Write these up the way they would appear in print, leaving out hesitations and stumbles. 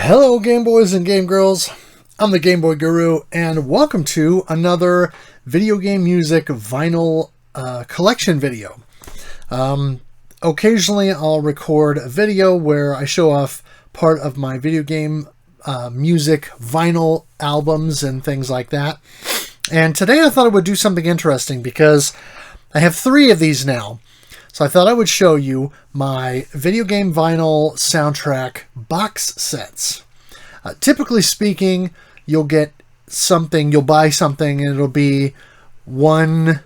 Hello Game Boys and Game Girls, I'm the Game Boy Guru, and welcome to another video game music vinyl collection video. Occasionally I'll record a video where I show off part of my video game music vinyl albums and things like that. And today I thought I would do something interesting because I have 3 of these now. So I thought I would show you my video game vinyl soundtrack box sets. Typically speaking, you'll get something, you'll buy something, and it'll be one,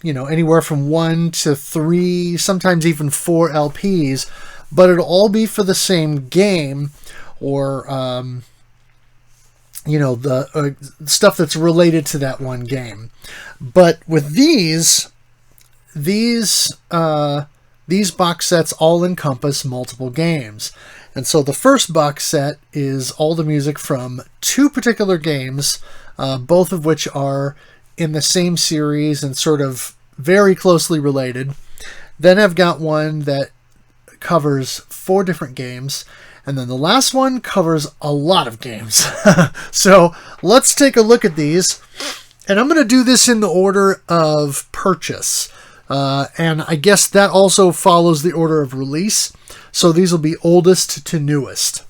anywhere from 1 to 3, sometimes even 4 LPs, but it'll all be for the same game or, the stuff that's related to that one game. But with these box sets all encompass multiple games. And so the first box set is all the music from 2 particular games, both of which are in the same series and sort of very closely related. Then I've got one that covers 4 different games. And then the last one covers a lot of games. So let's take a look at these. And I'm going to do this in the order of purchase. And I guess that also follows the order of release. So these will be oldest to newest.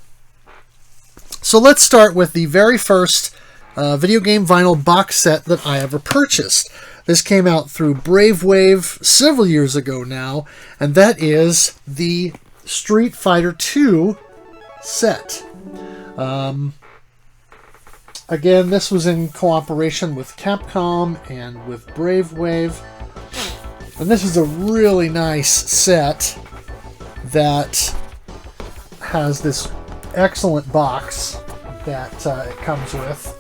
So let's start with the very first video game vinyl box set that I ever purchased. This came out through Brave Wave several years ago now, and that is the Street Fighter II set. Again, this was in cooperation with Capcom and with Brave Wave. And this is a really nice set that has this excellent box that it comes with.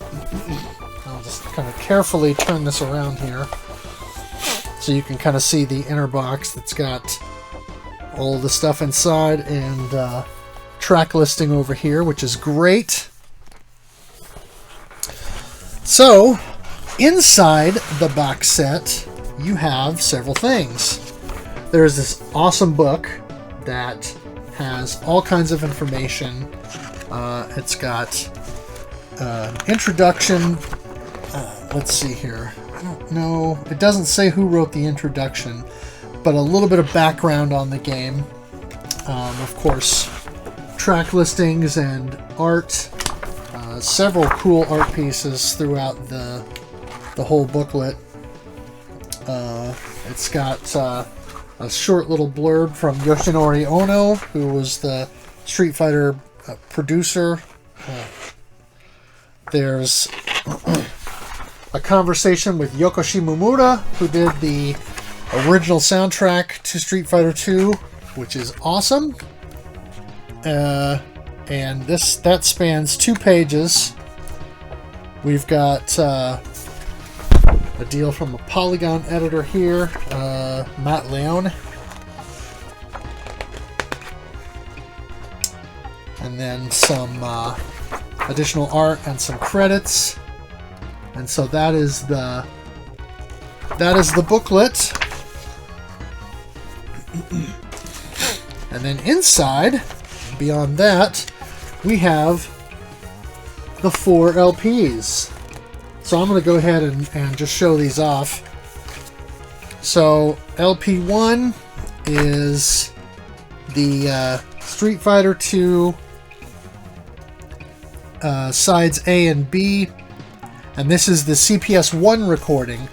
I'll just kind of carefully turn this around here so you can kind of see the inner box that's got all the stuff inside and track listing over here, which is great. So, inside the box set, you have several things. There's this awesome book that has all kinds of information. It's got introduction. Let's see here. I don't know. It doesn't say who wrote the introduction, but a little bit of background on the game. Of course, track listings and art. Several cool art pieces throughout the whole booklet. It's got a short little blurb from Yoshinori Ono, who was the Street Fighter producer. There's a conversation with Yoko Shimomura, who did the original soundtrack to Street Fighter II, which is awesome. And that spans 2 pages. We've got a deal from a Polygon editor here, Matt Leone. And then some additional art and some credits. And so that is the booklet. And then inside, beyond that, we have the 4 LPs. So I'm going to go ahead and just show these off. So LP1 is the Street Fighter II sides A and B. And this is the CPS-1 recording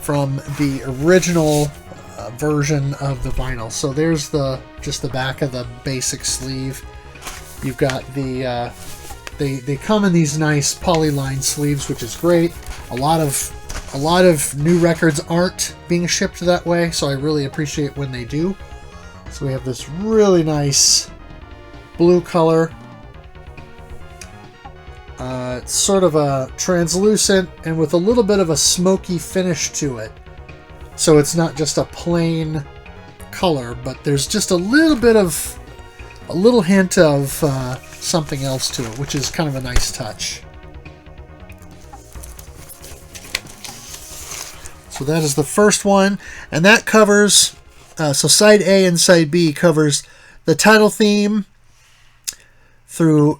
from the original version of the vinyl. So there's just the back of the basic sleeve. You've got the They come in these nice polyline sleeves, which is great. A lot of new records aren't being shipped that way, so I really appreciate when they do. So we have this really nice blue color. It's sort of a translucent and with a little bit of a smoky finish to it. So it's not just a plain color, but there's just a little hint of something else to it, which is kind of a nice touch. So that is the first one, and that covers, so side A and side B covers the title theme, through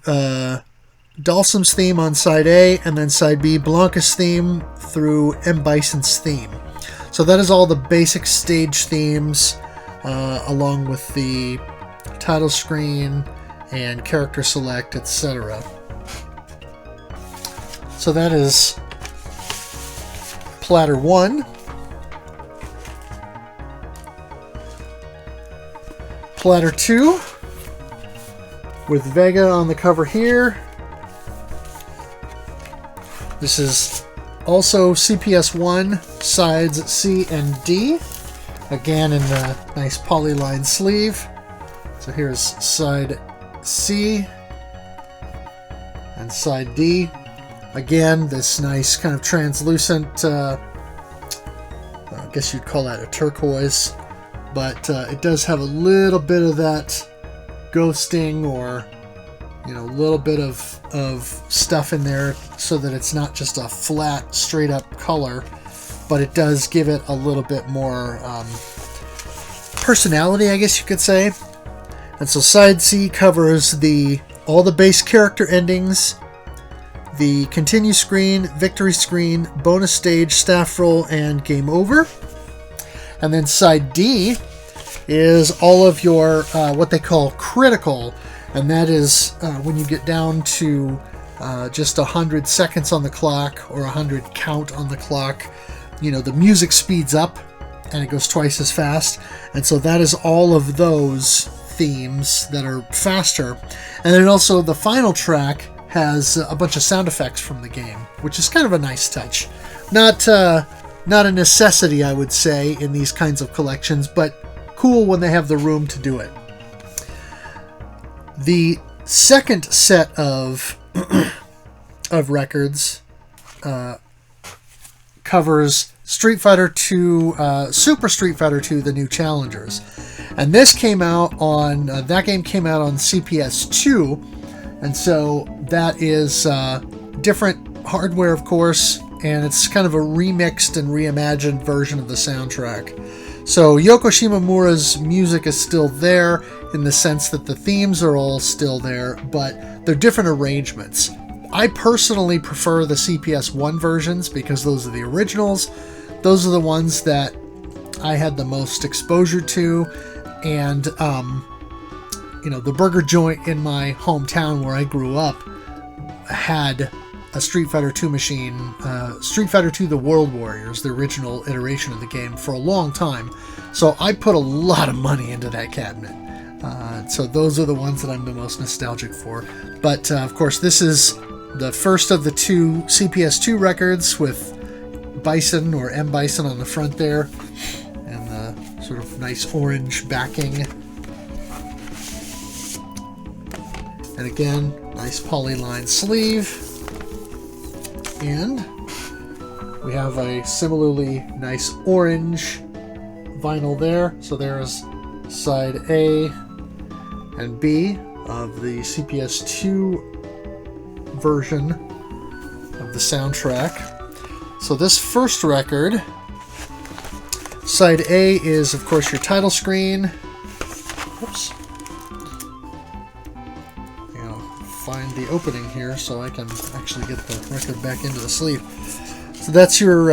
Dalsim's theme on side A, and then side B, Blanca's theme through M. Bison's theme. So that is all the basic stage themes, along with the title screen and character select, etc. So that is Platter 1. Platter 2 with Vega on the cover here. This is also CPS 1, sides C and D. Again in the nice polyline sleeve. So here's side C and side D. Again, this nice kind of translucent, I guess you'd call that a turquoise, but it does have a little bit of that ghosting, or a little bit of stuff in there, so that it's not just a flat, straight up color, but it does give it a little bit more personality, I guess you could say. And so side C covers all the base character endings, the continue screen, victory screen, bonus stage, staff roll, and game over. And then side D is all of your what they call critical, and that is when you get down to just 100 seconds on the clock, or 100 count on the clock, the music speeds up and it goes twice as fast. And so that is all of those themes that are faster. And then also the final track has a bunch of sound effects from the game, which is kind of a nice touch. Not a necessity, I would say, in these kinds of collections, but cool when they have the room to do it. The second set of of records covers Street Fighter II, Super Street Fighter II: The New Challengers, and this came out on that game came out on CPS 2, and so that is different hardware, of course, and it's kind of a remixed and reimagined version of the soundtrack. So Yoko Shimomura's music is still there, in the sense that the themes are all still there, but they're different arrangements. I personally prefer the CPS 1 versions because those are the originals. Those are the ones that I had the most exposure to, and the burger joint in my hometown where I grew up had a Street Fighter II machine, Street Fighter II: The World Warriors, the original iteration of the game, for a long time. So I put a lot of money into that cabinet. So those are the ones that I'm the most nostalgic for. But of course, this is the first of the two CPS 2 records with Bison, or M. Bison, on the front there, and the sort of nice orange backing. And again, nice polyline sleeve. And we have a similarly nice orange vinyl there. So there's side A and B of the CPS 2 version of the soundtrack. So this first record, side A, is of course your title screen. Oops. Find the opening here so I can actually get the record back into the sleeve. So that's your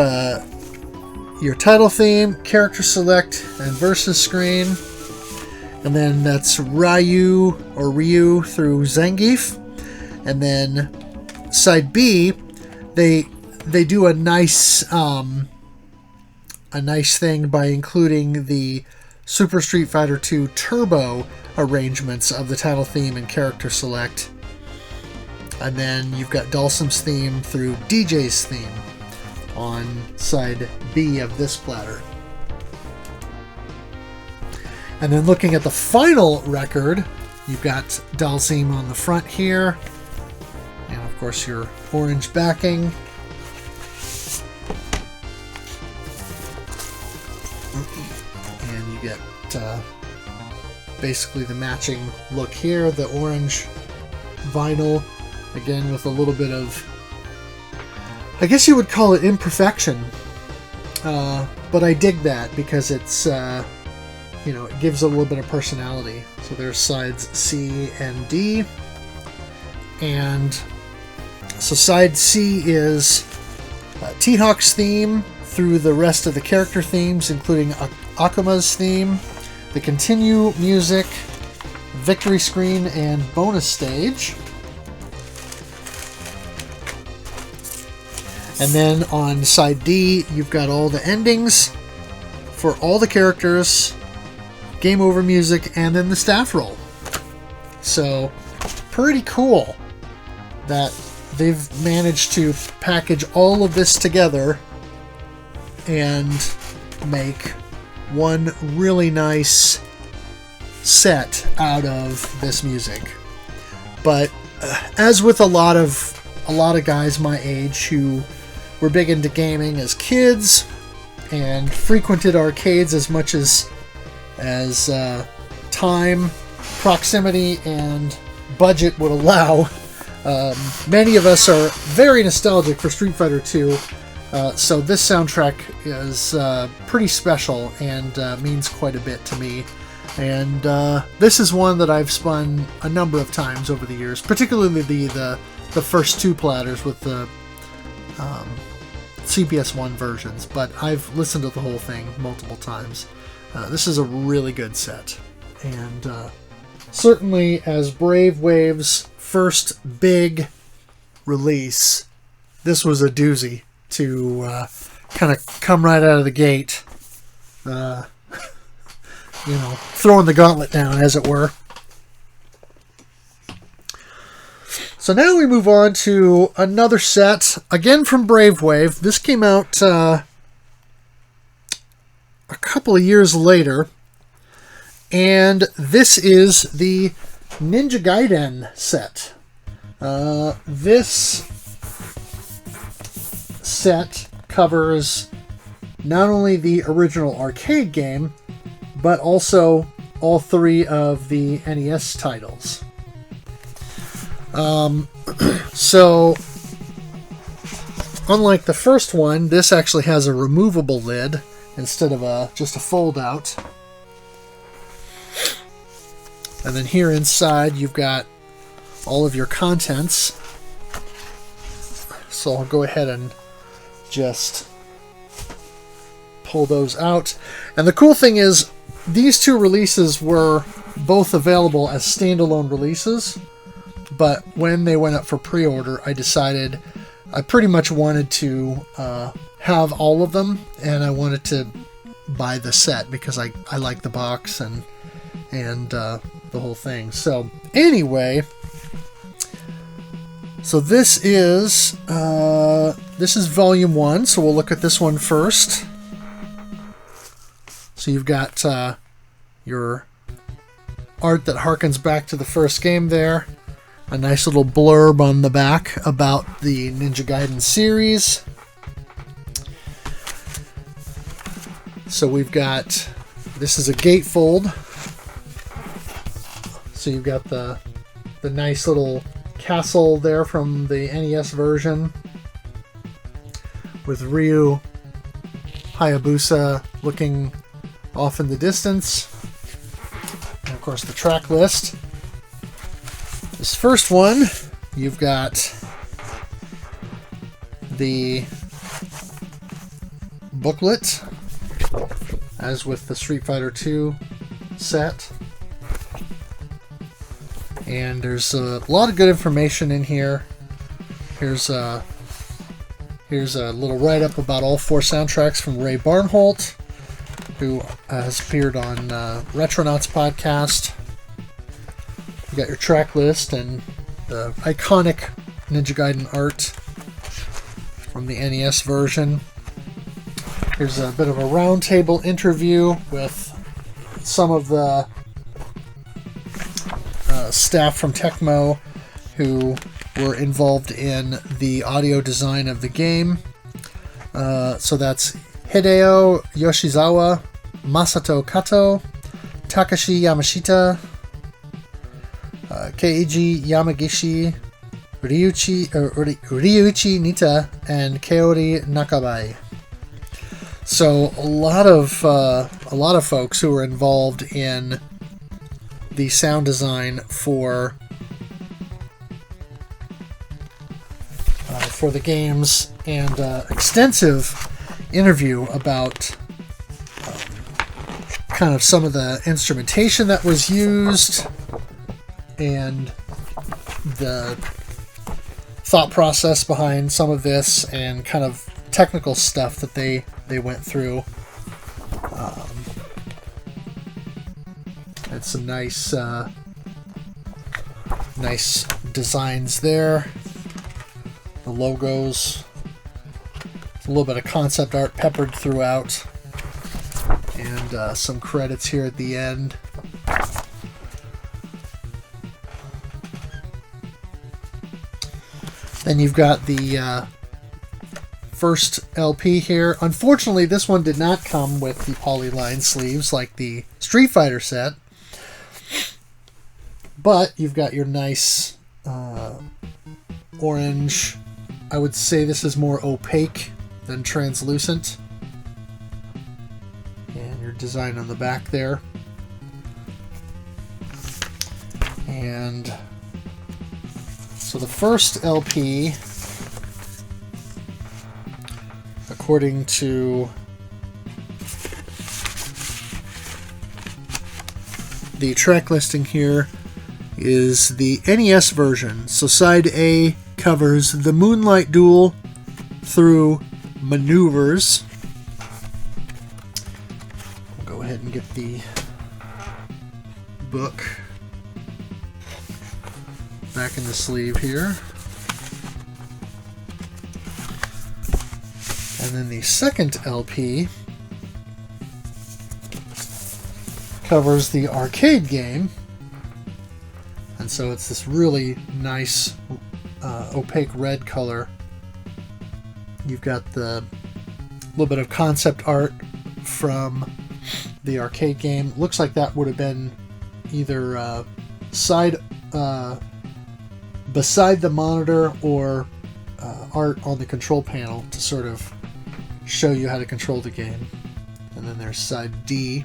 title theme, character select, and versus screen. And then that's Ryu through Zangief. And then side B, they do a nice thing by including the Super Street Fighter II Turbo arrangements of the title theme and character select. And then you've got Dalsim's theme through DJ's theme on side B of this platter. And then looking at the final record, you've got Dalsim on the front here, and of course your orange backing. And you get basically the matching look here, the orange vinyl, again with a little bit of, I guess you would call it imperfection, but I dig that because it's it gives a little bit of personality. So there's sides C and D, And so side C is T-Hawk's theme through the rest of the character themes, including Akuma's theme, the continue music, victory screen, and bonus stage. And then on side D, you've got all the endings for all the characters, game over music, and then the staff roll. So, pretty cool that they've managed to package all of this together and make one really nice set out of this music. But as with a lot of guys my age who were big into gaming as kids and frequented arcades as much as time, proximity, and budget would allow, many of us are very nostalgic for Street Fighter II. So this soundtrack is pretty special and means quite a bit to me. And this is one that I've spun a number of times over the years, particularly the first two platters with the CPS1 versions, but I've listened to the whole thing multiple times. This is a really good set. And certainly as Brave Wave's first big release, this was a doozy to kind of come right out of the gate, throwing the gauntlet down, as it were. So now we move on to another set, again from Brave Wave. This came out a couple of years later, and this is the Ninja Gaiden set. This set covers not only the original arcade game, but also all three of the NES titles. So, unlike the first one, this actually has a removable lid instead of just a fold out. And then here inside you've got all of your contents. So I'll go ahead and just pull those out. And the cool thing is, these two releases were both available as standalone releases, but when they went up for pre-order, I decided I pretty much wanted to have all of them, and I wanted to buy the set because I like the box and the whole thing. So anyway, so this is volume 1, so we'll look at this one first. So you've got your art that harkens back to the first game there. A nice little blurb on the back about the Ninja Gaiden series. So we've got, this is a gatefold. So you've got the nice little castle there from the NES version with Ryu Hayabusa looking off in the distance. And of course the track list. This first one, you've got the booklet, as with the Street Fighter II set. And there's a lot of good information in here. Here's a little write-up about all 4 soundtracks from Ray Barnholt, who has appeared on Retronauts podcast. You got your track list and the iconic Ninja Gaiden art from the NES version. Here's a bit of a roundtable interview with some of the staff from Tecmo who were involved in the audio design of the game. So that's Hideo Yoshizawa, Masato Kato, Takashi Yamashita, Keiji Yamagishi, Ryuichi Nita, and Kaori Nakabai. So a lot of folks who were involved in the sound design for for the games, and extensive interview about kind of some of the instrumentation that was used and the thought process behind some of this, and kind of technical stuff that they went through. Had some nice designs there. The logos, a little bit of concept art peppered throughout, and some credits here at the end. Then you've got the first LP here. Unfortunately, this one did not come with the polyline sleeves like the Street Fighter set, but you've got your nice orange. I would say this is more opaque than translucent. And your design on the back there. And so the first LP, according to the track listing here, is the NES version. So side A covers the Moonlight Duel through Maneuvers. We'll go ahead and get the book back in the sleeve here. And then the second LP covers the arcade game. And so it's this really nice opaque red color. You've got the little bit of concept art from the arcade game. Looks like that would have been either beside the monitor or art on the control panel to sort of show you how to control the game. And then there's side D.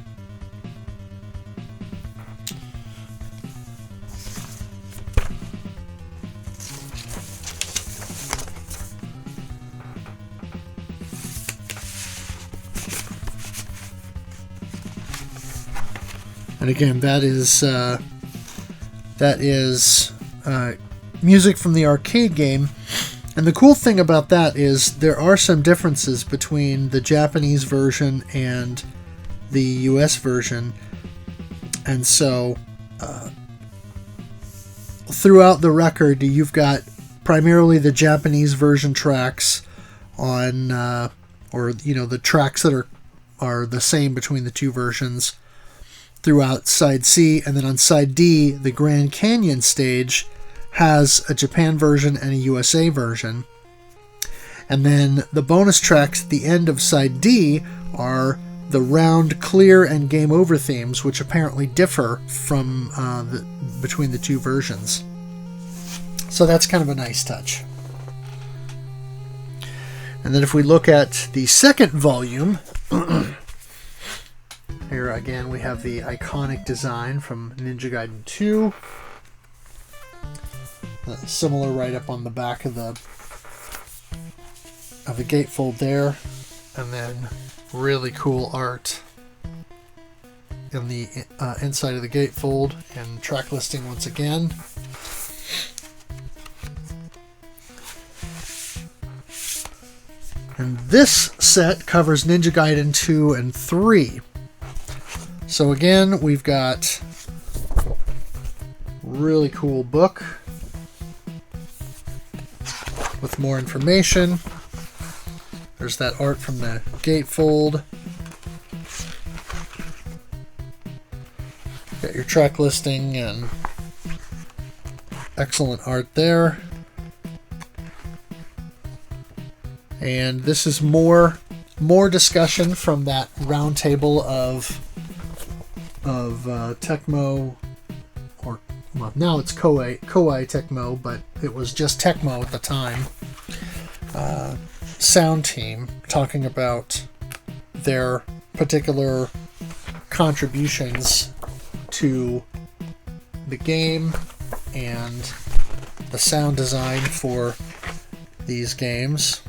And again, that is music from the arcade game. And the cool thing about that is there are some differences between the Japanese version and the US version. And so throughout the record, you've got primarily the Japanese version tracks on, or the tracks that are the same between the two versions throughout side C. And then on side D, the Grand Canyon stage has a Japan version and a USA version. And then the bonus tracks at the end of side D are the Round, Clear, and Game Over themes, which apparently differ from between the two versions. So that's kind of a nice touch. And then if we look at the second volume, here again we have the iconic design from Ninja Gaiden 2. Similar right up on the back of the gatefold there, and then really cool art in the inside of the gatefold, and track listing once again. And this set covers Ninja Gaiden 2 and 3. So again, we've got really cool book with more information. There's that art from the gatefold. Got your track listing and excellent art there. And this is more discussion from that round table of Tecmo, or well, now it's Koei Tecmo, but it was just Tecmo at the time. Sound team talking about their particular contributions to the game and the sound design for these games.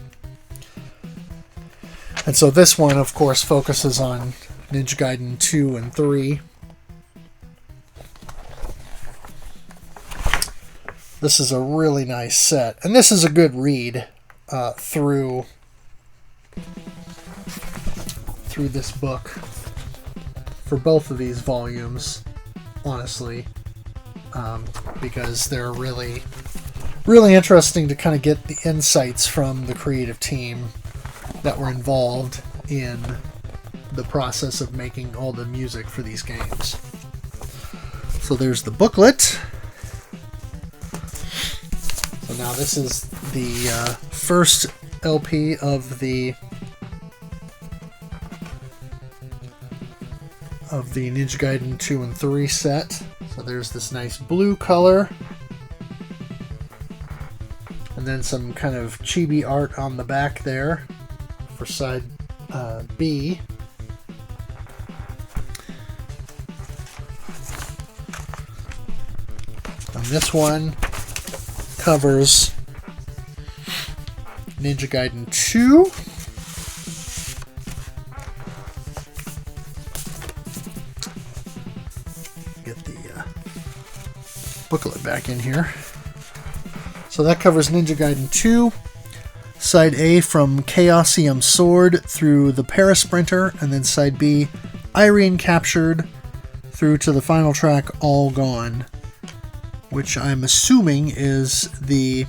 And so this one, of course, focuses on Ninja Gaiden 2 and 3. This is a really nice set. And this is a good read through this book for both of these volumes, honestly. Because they're really, really interesting to kind of get the insights from the creative team that were involved in the process of making all the music for these games. So there's the booklet. So now this is the first LP of the Ninja Gaiden 2 and 3 set. So there's this nice blue color. And then some kind of chibi art on the back there for side B. And this one covers Ninja Gaiden 2. Get the booklet back in here. So that covers Ninja Gaiden 2. Side A from Chaosium Sword through the Parasprinter, and then side B, Irene Captured through to the final track, All Gone, which I'm assuming is the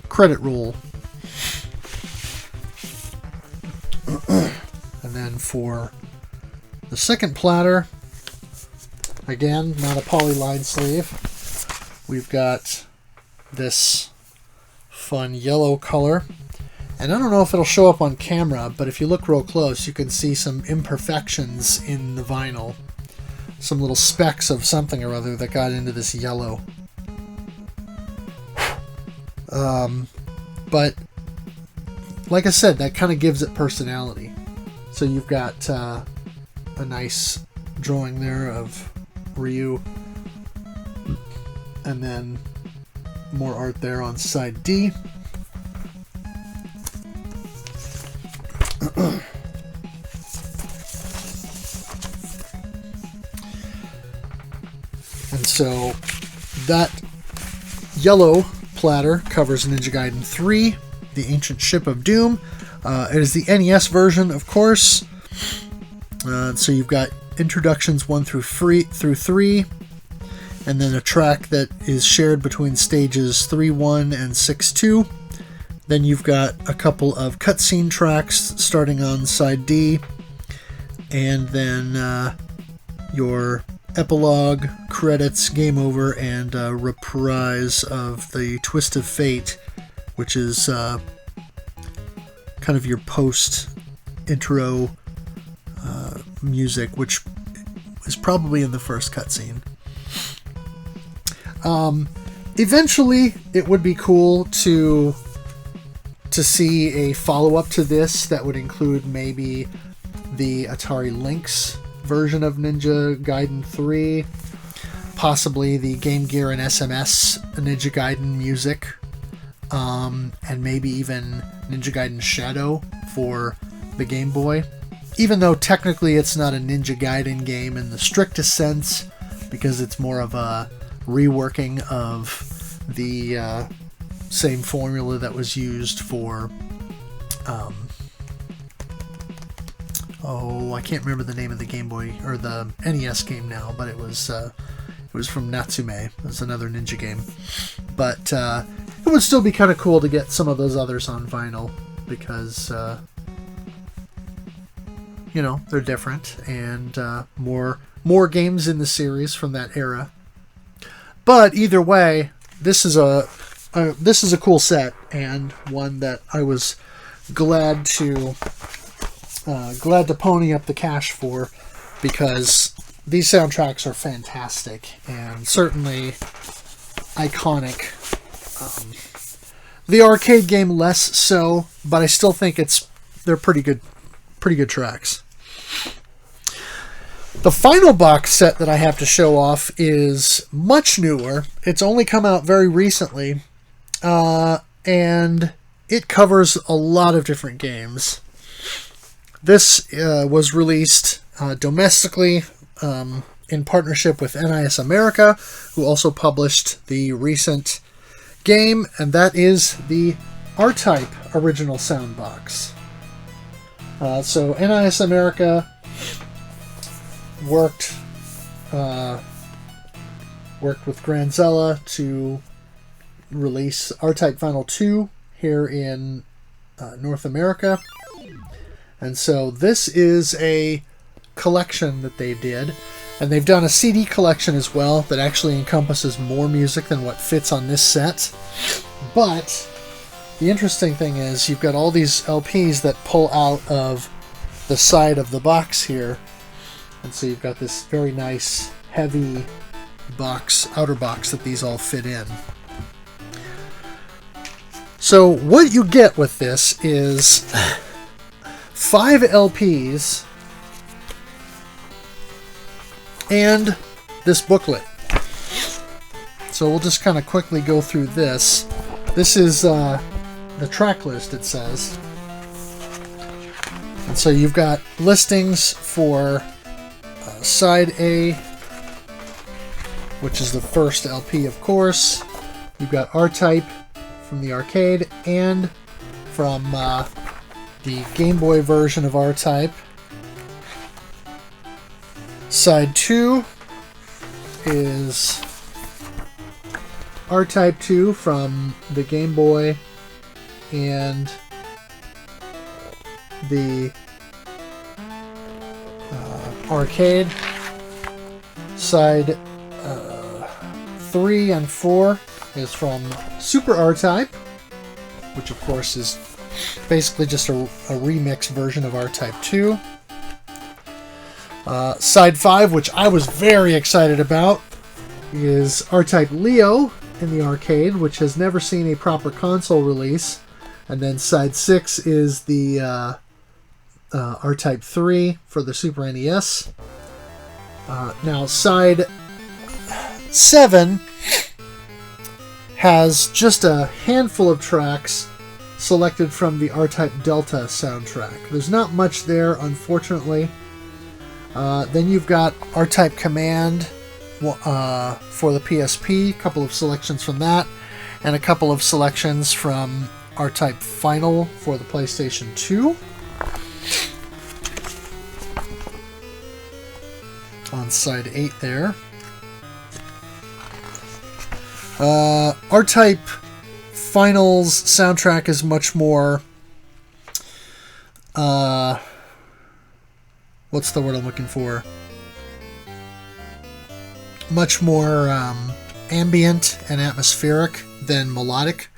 credit roll. And then for the second platter, again, not a polyline sleeve, we've got this fun yellow color. And I don't know if it'll show up on camera, but if you look real close, you can see some imperfections in the vinyl. Some little specks of something or other that got into this yellow. But, like I said, that kind of gives it personality. So you've got a nice drawing there of Ryu. And then more art there on side D. And so that yellow platter covers Ninja Gaiden 3, The Ancient Ship of Doom. It is the NES version, of course. So you've got introductions 1 through 3, and then a track that is shared between stages 3-1 and 6-2. Then you've got a couple of cutscene tracks starting on side D, and then your epilogue, credits, game over, and a reprise of the Twist of Fate, which is kind of your post-intro music, which is probably in the first cutscene. Eventually, it would be cool to see a follow-up to this that would include maybe the Atari Lynx version of Ninja Gaiden 3, possibly the Game Gear and SMS Ninja Gaiden music, and maybe even Ninja Gaiden Shadow for the Game Boy. Even though technically it's not a Ninja Gaiden game in the strictest sense, because it's more of a reworking of the same formula that was used for I can't remember the name of the Game Boy or the NES game now, but it was from Natsume. It was another ninja game, but it would still be kind of cool to get some of those others on vinyl because they're different and more games in the series from that era. But either way, this is a cool set, and one that I was glad to pony up the cash for, because these soundtracks are fantastic and certainly iconic. The arcade game less so, but I still think they're pretty good tracks. The final box set that I have to show off is much newer. It's only come out very recently, and it covers a lot of different games. This was released domestically in partnership with NIS America, who also published the recent game, and that is the R-Type original sound box. So NIS America worked with Granzella to release R-Type Final 2 here in North America. And so this is a collection that they did. And they've done a CD collection as well that actually encompasses more music than what fits on this set. But the interesting thing is you've got all these LPs that pull out of the side of the box here. And so you've got this very nice, heavy box, outer box that these all fit in. So what you get with this is 5 LPs and this booklet. So we'll just kind of quickly go through this. This is the track list, it says. And so you've got listings for Side A, which is the first LP, of course. You've got R-Type from the arcade and from the Game Boy version of R-Type. Side 2 is R-Type 2 from the Game Boy and the arcade. Side 3 and 4 is from Super R-Type, which of course is basically just a remix version of R-Type 2. Side 5, which I was very excited about, is R-Type Leo in the arcade, which has never seen a proper console release. And then Side 6 is the R-Type 3 for the Super NES. Now, Side 7 has just a handful of tracks selected from the R-Type Delta soundtrack. There's not much there, unfortunately. Then you've got R-Type Command for the PSP, a couple of selections from that, and a couple of selections from R-Type Final for the PlayStation 2. On side 8 there. R-Type Final's soundtrack is much more... what's the word I'm looking for? Much more ambient and atmospheric than melodic.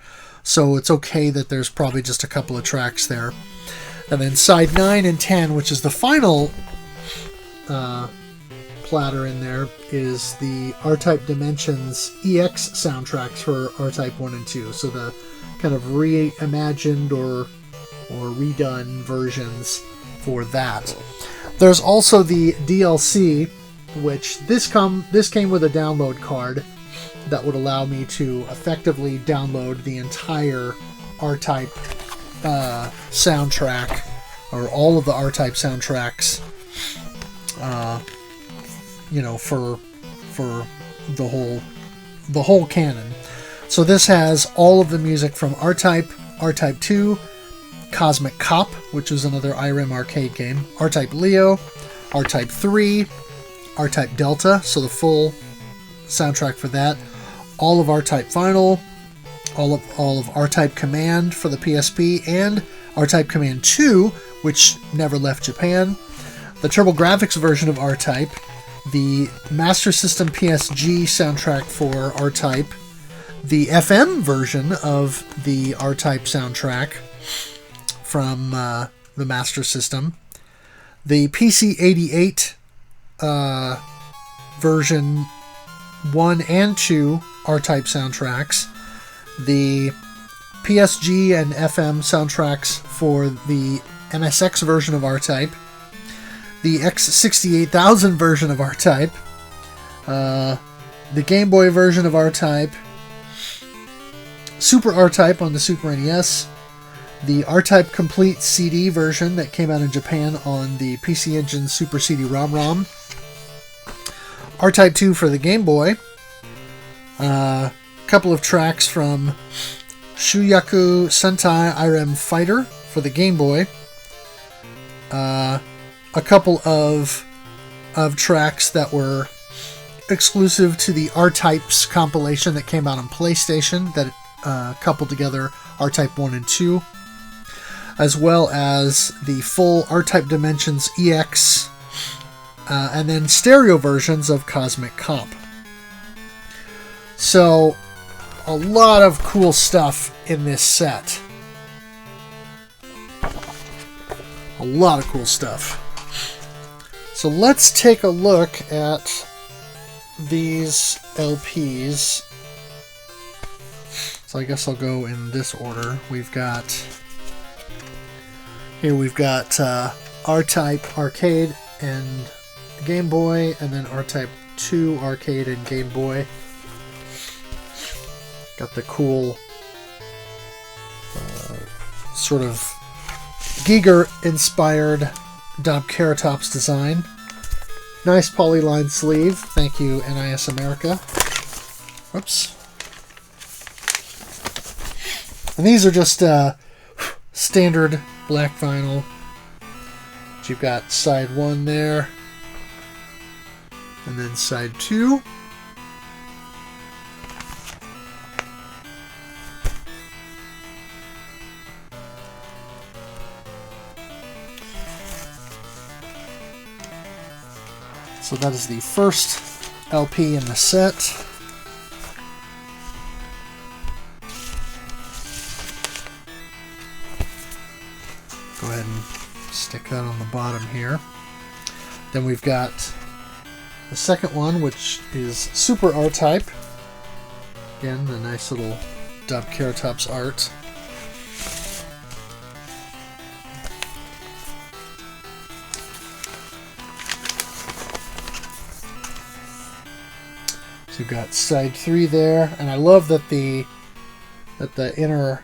So it's okay that there's probably just a couple of tracks there. And then side 9 and 10, which is the final platter in there, is the R-Type Dimensions EX soundtracks for R-Type 1 and 2. So the kind of reimagined or redone versions for that. There's also the DLC, which this came with a download card that would allow me to effectively download the entire R-Type soundtrack, or all of the R-Type soundtracks, for the whole canon. So this has all of the music from R-Type, R-Type 2, Cosmic Cop, which is another IREM arcade game, R-Type Leo, R-Type 3, R-Type Delta, so the full soundtrack for that, all of R-Type Final, all of R-Type Command for the PSP, and R-Type Command 2, which never left Japan, the TurboGrafx version of R-Type, the Master System PSG soundtrack for R-Type, the FM version of the R-Type soundtrack from the Master System, the PC-88 version 1 and 2 R-Type soundtracks, the PSG and FM soundtracks for the MSX version of R-Type, the X68000 version of R-Type, the Game Boy version of R-Type, Super R-Type on the Super NES, the R-Type Complete CD version that came out in Japan on the PC Engine Super CD-ROM, R-Type 2 for the Game Boy, a couple of tracks from Shuyaku Sentai Irem Fighter for the Game Boy, a couple of tracks that were exclusive to the R-Types compilation that came out on PlayStation that coupled together R-Type 1 and 2, as well as the full R-Type Dimensions EX, and then stereo versions of Cosmic Comp. So, a lot of cool stuff in this set. A lot of cool stuff. So let's take a look at these LPs. So I guess I'll go in this order. We've got R-Type Arcade and Game Boy, and then R-Type 2 Arcade and Game Boy. Got the cool sort of Giger-inspired Dobkeratops design. Nice polyline sleeve. Thank you, NIS America. Whoops. And these are just standard black vinyl. You've got side 1 there, and then side 2. So that is the first LP in the set. Go ahead and stick that on the bottom here. Then we've got the second one, which is Super R-Type. Again, the nice little Dobkeratops art. So you've got side 3 there, and I love that the inner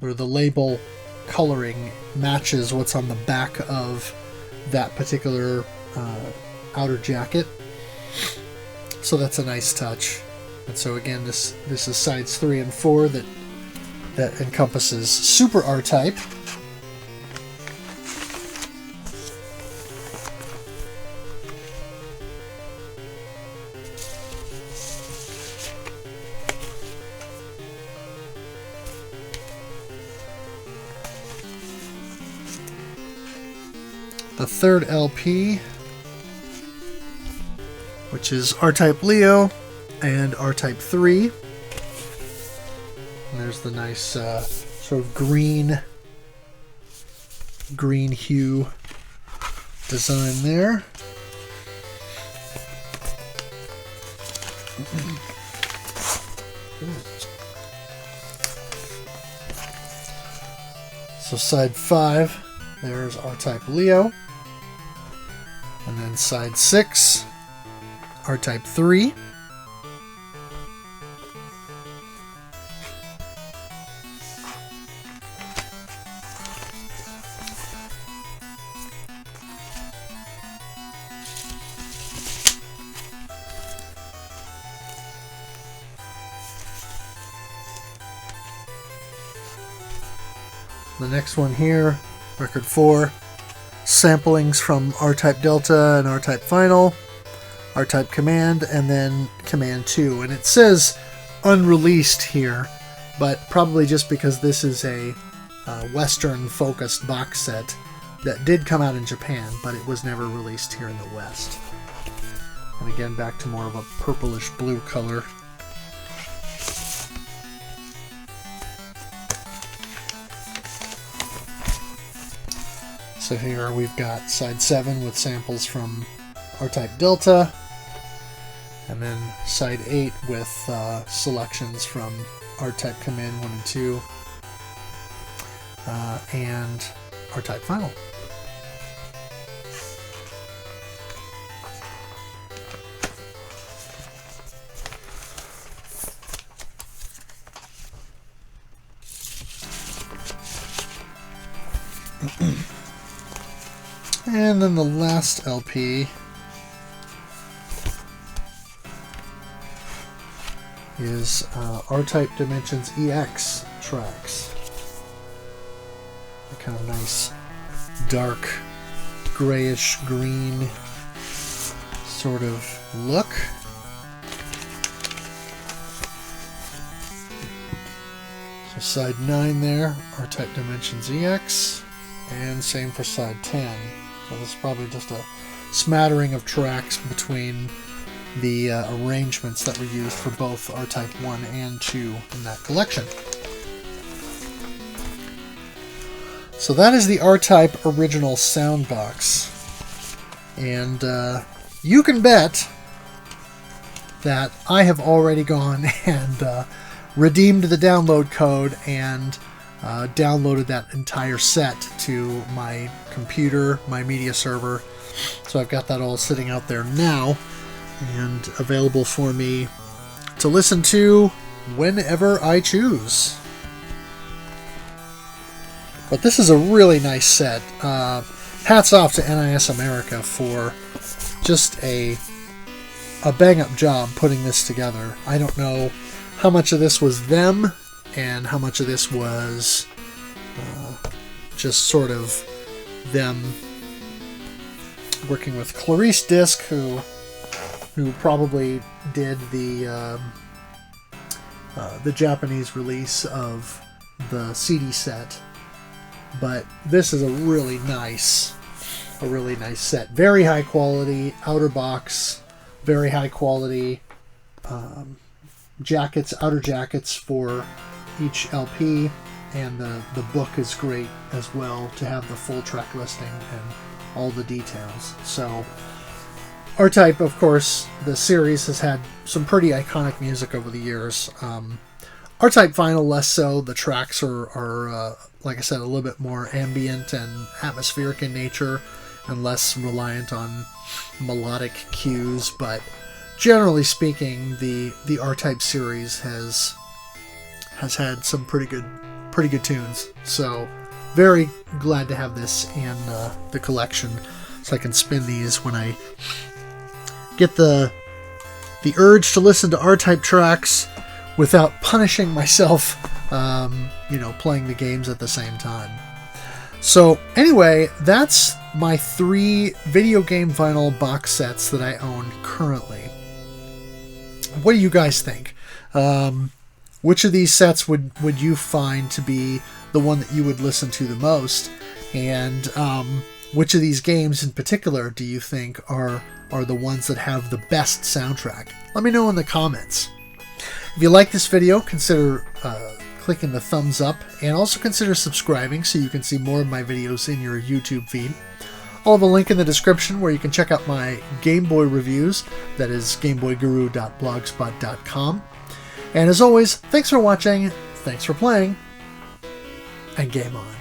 or the label coloring matches what's on the back of that particular outer jacket. So that's a nice touch. And so again, this is sides 3 and 4 that encompasses Super R-Type. The third LP, which is R-Type Leo and R-Type 3. And there's the nice sort of green hue design there. So side 5, there's R-Type Leo. And then side 6, R-Type 3. The next one here, record 4. Samplings from R-Type Delta and R-Type Final, R-Type Command, and then Command 2. And it says unreleased here, but probably just because this is a Western-focused box set that did come out in Japan, but it was never released here in the West. And again, back to more of a purplish blue color. So here we've got side 7 with samples from R-Type Delta, and then side 8 with selections from R-Type Command 1 and 2, and R-Type Final. And then the last LP is R-Type Dimensions EX tracks. A kind of nice dark grayish green sort of look. So side 9 there, R-Type Dimensions EX, and same for side 10. So this is probably just a smattering of tracks between the arrangements that were used for both R-Type 1 and 2 in that collection. So that is the R-Type original sound box. And you can bet that I have already gone and redeemed the download code and downloaded that entire set to my computer, my media server. So I've got that all sitting out there now and available for me to listen to whenever I choose. But this is a really nice set. Hats off to NIS America for just a bang-up job putting this together. I don't know how much of this was them and how much of this was just sort of them working with Clarice Disc, who probably did the Japanese release of the CD set. But this is a really nice set. Very high quality outer box, very high quality jackets, outer jackets for each LP, and the book is great as well to have the full track listing and all the details. So R-Type, of course, the series has had some pretty iconic music over the years. R-Type Final less so. The tracks are like I said, a little bit more ambient and atmospheric in nature and less reliant on melodic cues, but generally speaking, the R-Type series has had some pretty good tunes. So very glad to have this in the collection, so I can spin these when I get the urge to listen to R-Type tracks without punishing myself, playing the games at the same time. So anyway, that's my 3 video game vinyl box sets that I own currently. What do you guys think? Which of these sets would you find to be the one that you would listen to the most? And which of these games in particular do you think are the ones that have the best soundtrack? Let me know in the comments. If you like this video, consider clicking the thumbs up, and also consider subscribing so you can see more of my videos in your YouTube feed. I'll have a link in the description where you can check out my Game Boy reviews. That is gameboyguru.blogspot.com. And as always, thanks for watching, thanks for playing, and game on.